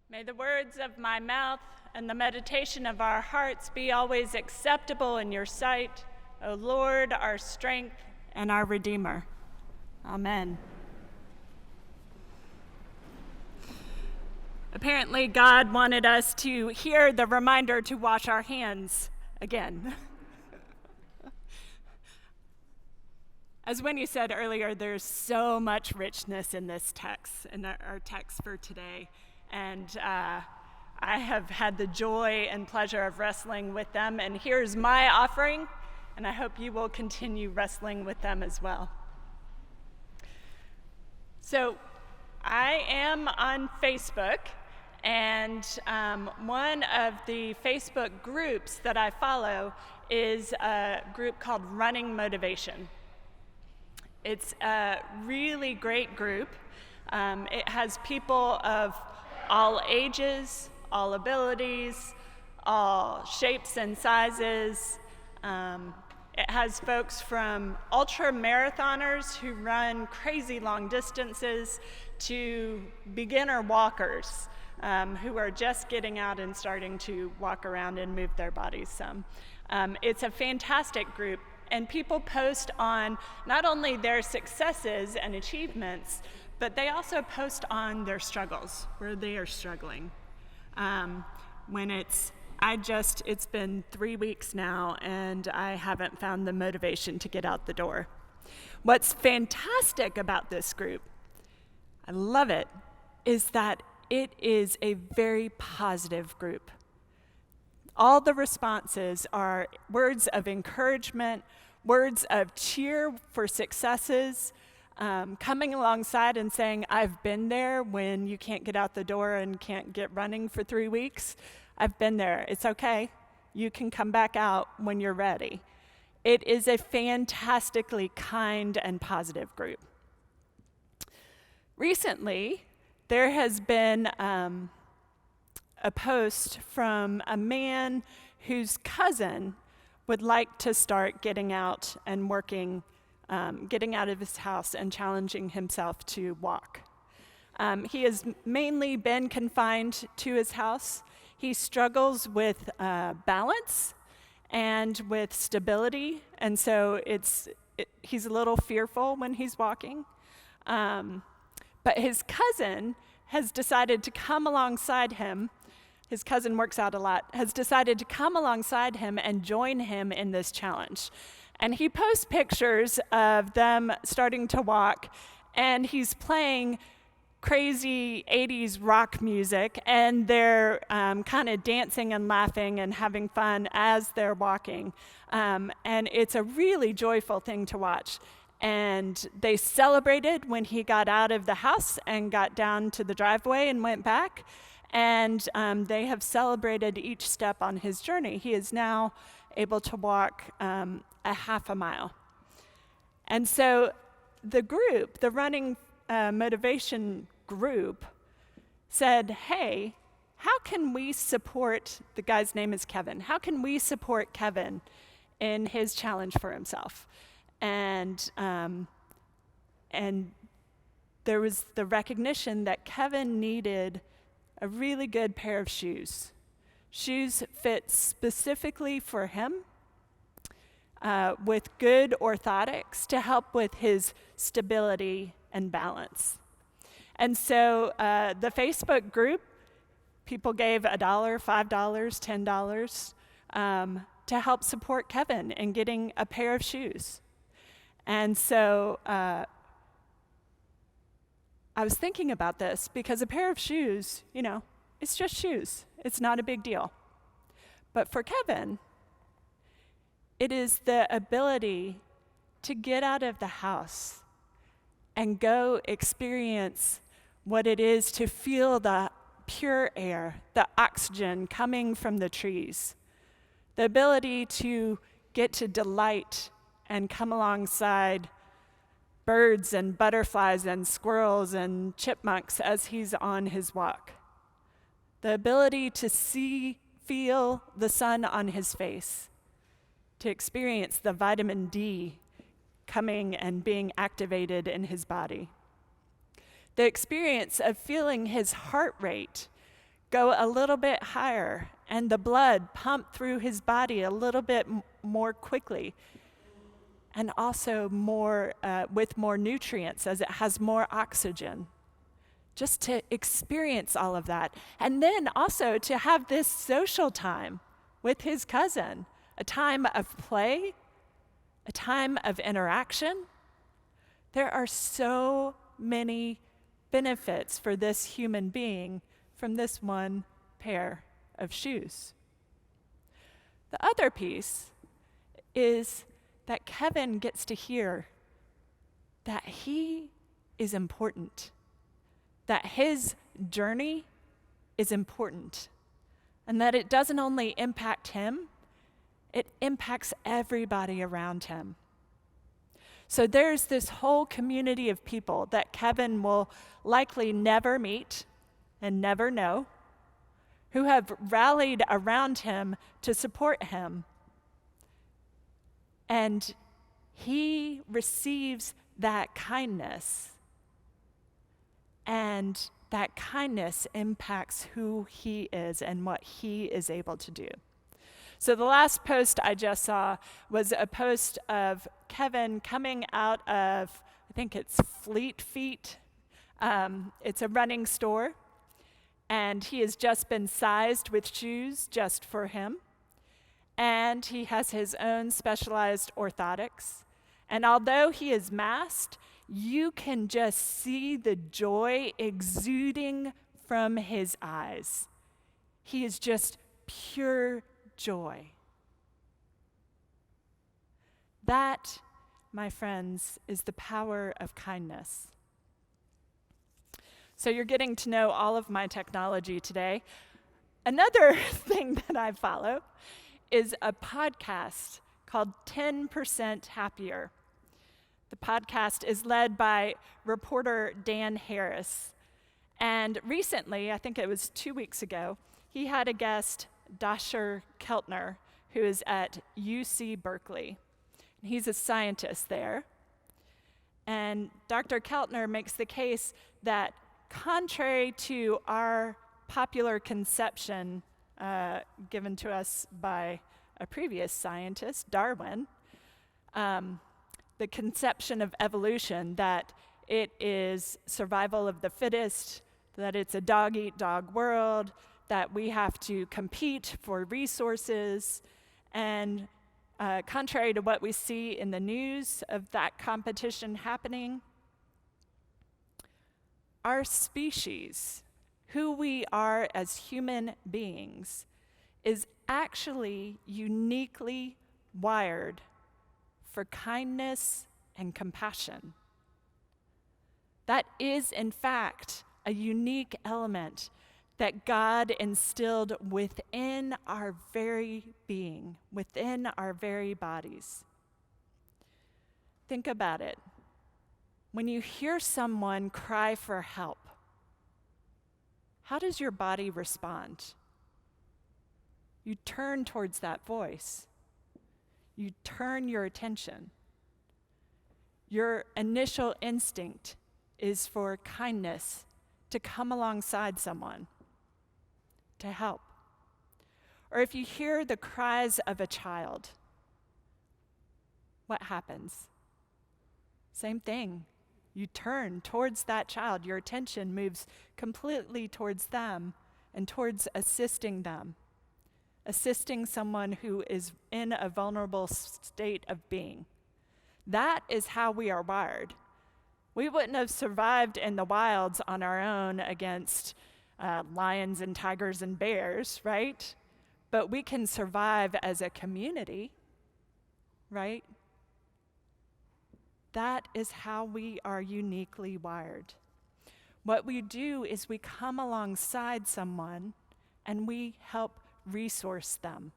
May the words of my mouth and the meditation of our hearts be always acceptable in your sight, O Lord, our strength and our Redeemer. Amen. Apparently, God wanted us to hear the reminder to wash our hands again. As Winnie said earlier, there's so much richness in this text, in our text for today. And I have had the joy and pleasure of wrestling with them. And here's my offering, and I hope you will continue wrestling with them as well. So I am on Facebook, and one of the Facebook groups that I follow is a group called Running Motivation. It's a really great group. It has people of all ages, all abilities, all shapes and sizes. It has folks from ultra marathoners who run crazy long distances to beginner walkers who are just getting out and starting to walk around and move their bodies some. It's a fantastic group, and people post on not only their successes and achievements, but they also post on their struggles, where they are struggling. It's been 3 weeks now, and I haven't found the motivation to get out the door. What's fantastic about this group, I love it, is that it is a very positive group. All the responses are words of encouragement, words of cheer for successes, coming alongside and saying, I've been there when you can't get out the door and can't get running for 3 weeks. I've been there. It's okay. You can come back out when you're ready. It is a fantastically kind and positive group. Recently, there has been a post from a man whose cousin would like to start getting out and working, getting out of his house and challenging himself to walk. He has mainly been confined to his house. He struggles with balance and with stability, and so he's a little fearful when he's walking. But his cousin has decided to come alongside him. His cousin works out a lot, has decided to come alongside him and join him in this challenge. And he posts pictures of them starting to walk, and he's playing crazy 80s rock music, and they're kind of dancing and laughing and having fun as they're walking. And it's a really joyful thing to watch. And they celebrated when he got out of the house and got down to the driveway and went back. And they have celebrated each step on his journey. He is now able to walk a half a mile. And so the group, the Running Motivation group, said, hey, how can we support, the guy's name is Kevin, how can we support Kevin in his challenge for himself? And there was the recognition that Kevin needed a really good pair of shoes. Shoes fit specifically for him, with good orthotics to help with his stability and balance. And so the Facebook group, people gave $1, $5, $10 to help support Kevin in getting a pair of shoes. And so I was thinking about this because a pair of shoes, it's just shoes. It's not a big deal. But for Kevin, it is the ability to get out of the house and go experience what it is to feel the pure air, the oxygen coming from the trees, the ability to get to delight and come alongside birds and butterflies and squirrels and chipmunks as he's on his walk. The ability to feel the sun on his face, to experience the vitamin D coming and being activated in his body. The experience of feeling his heart rate go a little bit higher and the blood pump through his body a little bit more quickly, and also more with more nutrients as it has more oxygen. Just to experience all of that. And then also to have this social time with his cousin, a time of play, a time of interaction. There are so many benefits for this human being from this one pair of shoes. The other piece is that Kevin gets to hear that he is important, that his journey is important, and that it doesn't only impact him, it impacts everybody around him. So there's this whole community of people that Kevin will likely never meet and never know, who have rallied around him to support him. And he receives that kindness. And that kindness impacts who he is and what he is able to do. So the last post I just saw was a post of Kevin coming out of, I think it's Fleet Feet. It's a running store. And he has just been sized with shoes just for him. And he has his own specialized orthotics. And although he is masked, you can just see the joy exuding from his eyes. He is just pure joy. That, my friends, is the power of kindness. So you're getting to know all of my technology today. Another thing that I follow is a podcast called 10% Happier. The podcast is led by reporter Dan Harris. And recently, I think it was 2 weeks ago, he had a guest, Dasher Keltner, who is at UC Berkeley. He's a scientist there. And Dr. Keltner makes the case that contrary to our popular conception given to us by a previous scientist, Darwin, the conception of evolution, that it is survival of the fittest, that it's a dog-eat-dog world, that we have to compete for resources, and contrary to what we see in the news of that competition happening, our species, who we are as human beings, is actually uniquely wired for kindness and compassion. That is, in fact, a unique element that God instilled within our very being, within our very bodies. Think about it. When you hear someone cry for help, how does your body respond? You turn towards that voice. You turn your attention. Your initial instinct is for kindness, to come alongside someone, to help. Or if you hear the cries of a child, what happens? Same thing. You turn towards that child. Your attention moves completely towards them and towards assisting them, assisting someone who is in a vulnerable state of being. That is how we are wired. We wouldn't have survived in the wilds on our own against lions and tigers and bears, right? But we can survive as a community, right? That is how we are uniquely wired. What we do is we come alongside someone and we help resource them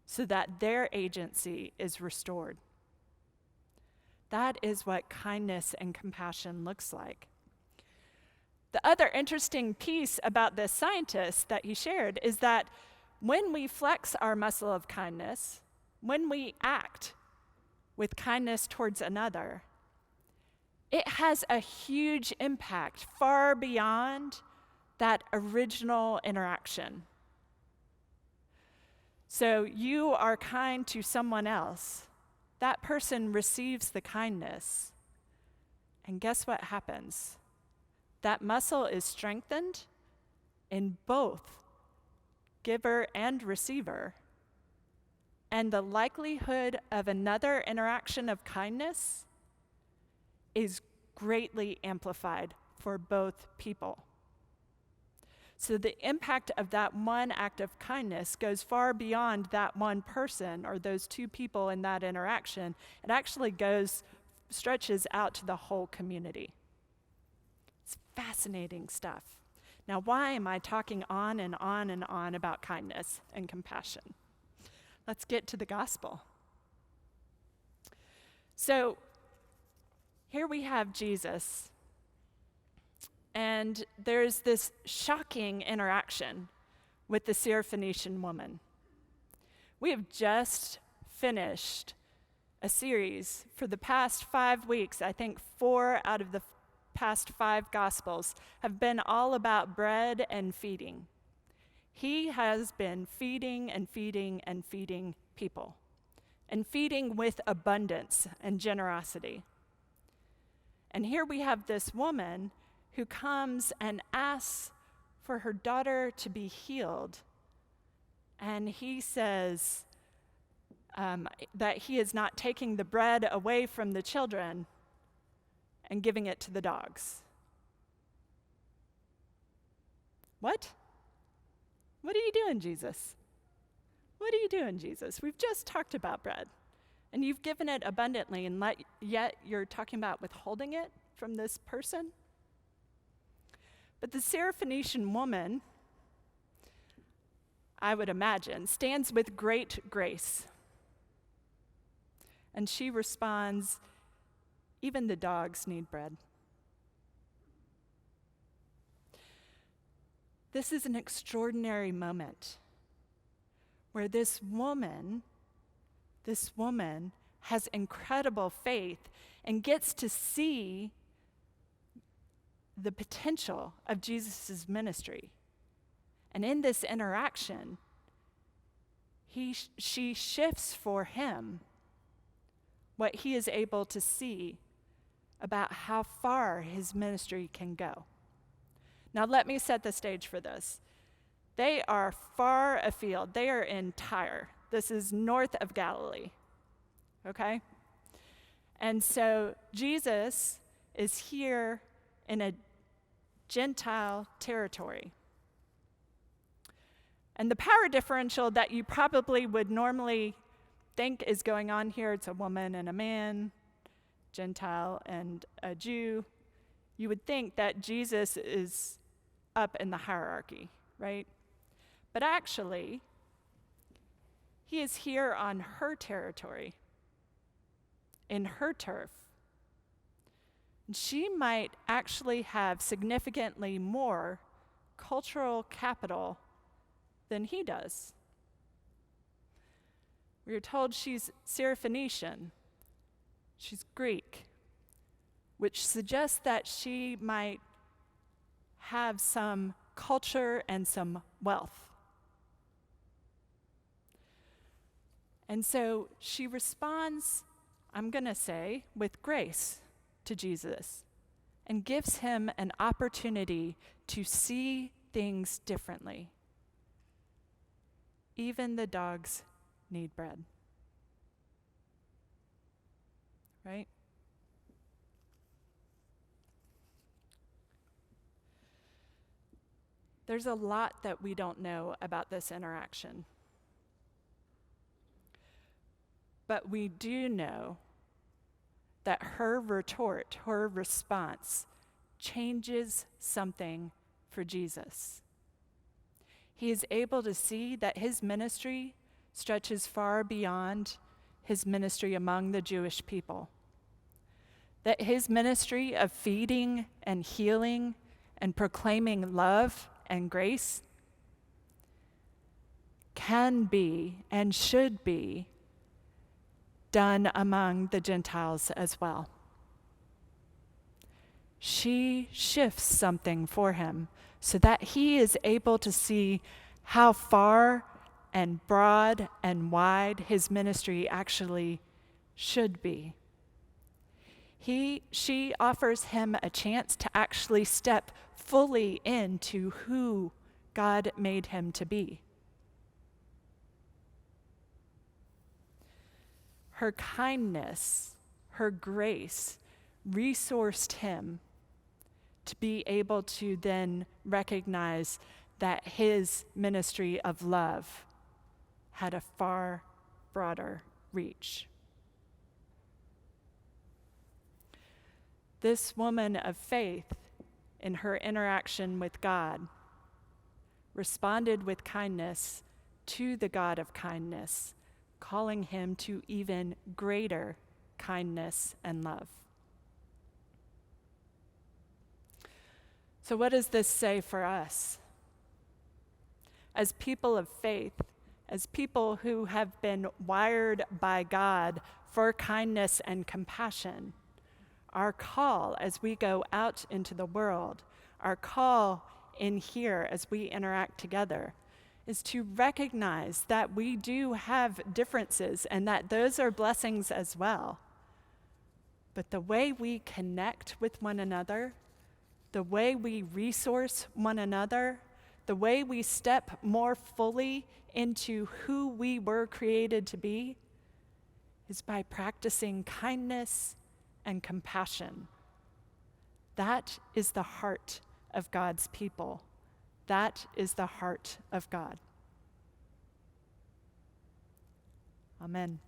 so that their agency is restored. That is what kindness and compassion looks like. The other interesting piece about this scientist that he shared is that when we flex our muscle of kindness, when we act with kindness towards another, it has a huge impact far beyond that original interaction. So you are kind to someone else. That person receives the kindness. And guess what happens? That muscle is strengthened in both giver and receiver. And the likelihood of another interaction of kindness is greatly amplified for both people. So the impact of that one act of kindness goes far beyond that one person or those two people in that interaction. It actually stretches out to the whole community. It's fascinating stuff. Now, why am I talking on and on and on about kindness and compassion? Let's get to the gospel. So here we have Jesus. And there's this shocking interaction with the Syrophoenician woman. We have just finished a series for the past 5 weeks. I think 4 out of the past 5 Gospels have been all about bread and feeding. He has been feeding and feeding and feeding people, and feeding with abundance and generosity. And here we have this woman who comes and asks for her daughter to be healed. And he says that he is not taking the bread away from the children and giving it to the dogs. What? What are you doing, Jesus? What are you doing, Jesus? We've just talked about bread, and you've given it abundantly, and yet you're talking about withholding it from this person? But the Syrophoenician woman, I would imagine, stands with great grace. And she responds, even the dogs need bread. This is an extraordinary moment where this woman has incredible faith and gets to see the potential of Jesus' ministry. And in this interaction, she shifts for him what he is able to see about how far his ministry can go. Now let me set the stage for this. They are far afield. They are in Tyre. This is north of Galilee, okay? And so Jesus is here in a Gentile territory. And the power differential that you probably would normally think is going on here, it's a woman and a man, Gentile and a Jew. You would think that Jesus is up in the hierarchy, right? But actually, he is here on her territory, in her turf. She might actually have significantly more cultural capital than he does. We are told she's Syrophoenician, she's Greek, which suggests that she might have some culture and some wealth. And so she responds, I'm going to say, with grace to Jesus, and gives him an opportunity to see things differently. Even the dogs need bread. Right? There's a lot that we don't know about this interaction. But we do know that her retort, her response, changes something for Jesus. He is able to see that his ministry stretches far beyond his ministry among the Jewish people. That his ministry of feeding and healing and proclaiming love and grace can be and should be done among the Gentiles as well. She shifts something for him so that he is able to see how far and broad and wide his ministry actually should be. She offers him a chance to actually step fully into who God made him to be. Her kindness, her grace, resourced him to be able to then recognize that his ministry of love had a far broader reach. This woman of faith, in her interaction with God, responded with kindness to the God of kindness, calling him to even greater kindness and love. So, what does this say for us? As people of faith, as people who have been wired by God for kindness and compassion, our call as we go out into the world, our call in here as we interact together, is to recognize that we do have differences and that those are blessings as well. But the way we connect with one another, the way we resource one another, the way we step more fully into who we were created to be, is by practicing kindness and compassion. That is the heart of God's people. That is the heart of God. Amen.